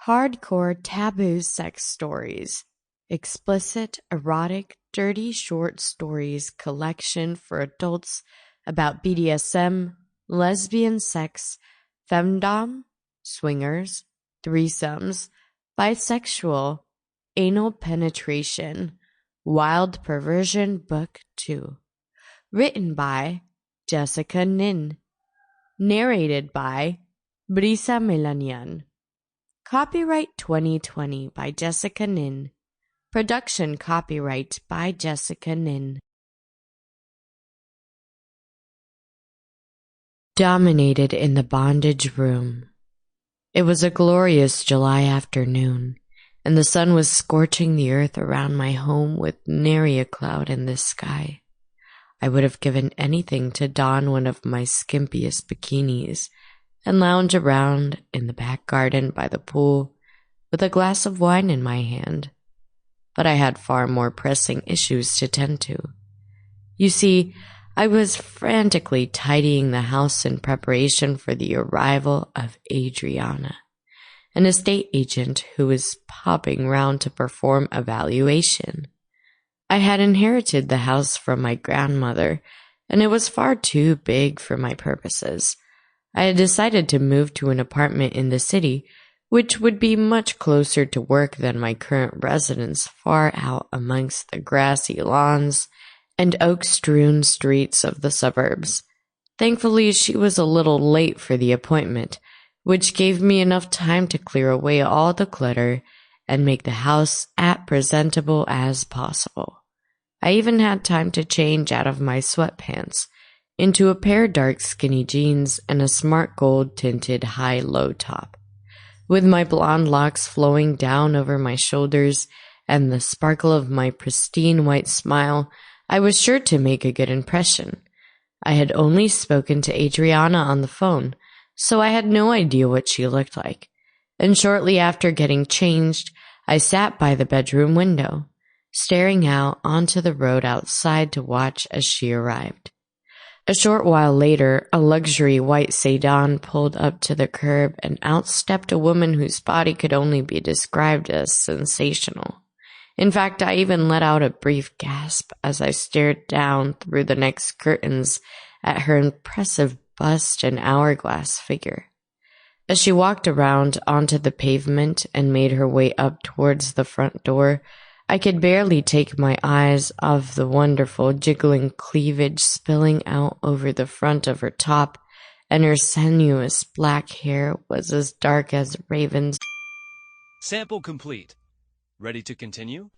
Hardcore Taboo Sex Stories. Explicit Erotic Dirty Short Stories collection for adults about Bdsm, lesbian sex, Femdom, swingers, threesomes, bisexual, anal penetration, Wild Perversion Book 2. Written by Jessica Nin. Narrated by Brisa Melanian. Copyright 2020 by Jessica Nin. Production copyright by Jessica Nin. Dominated in the bondage room. It was a glorious July afternoon, and the sun was scorching the earth around my home with nary a cloud in the sky. I would have given anything to don one of my skimpiest bikinis and lounge around in the back garden by the pool with a glass of wine in my hand. But I had far more pressing issues to tend to. You see, I was frantically tidying the house in preparation for the arrival of Adriana, an estate agent who was popping round to perform a valuation. I had inherited the house from my grandmother, and it was far too big for my purposes. I had decided to move to an apartment in the city, which would be much closer to work than my current residence, far out amongst the grassy lawns and oak-strewn streets of the suburbs. Thankfully, she was a little late for the appointment, which gave me enough time to clear away all the clutter and make the house as presentable as possible. I even had time to change out of my sweatpants into a pair of dark skinny jeans and a smart gold-tinted high-low top. With my blonde locks flowing down over my shoulders and the sparkle of my pristine white smile, I was sure to make a good impression. I had only spoken to Adriana on the phone, so I had no idea what she looked like. And shortly after getting changed, I sat by the bedroom window, staring out onto the road outside to watch as she arrived. A short while later, a luxury white sedan pulled up to the curb and out stepped a woman whose body could only be described as sensational. In fact, I even let out a brief gasp as I stared down through the next curtains at her impressive bust and hourglass figure. As she walked around onto the pavement and made her way up towards the front door, I could barely take my eyes off the wonderful jiggling cleavage spilling out over the front of her top, and her sinuous black hair was as dark as ravens. Sample complete. Ready to continue?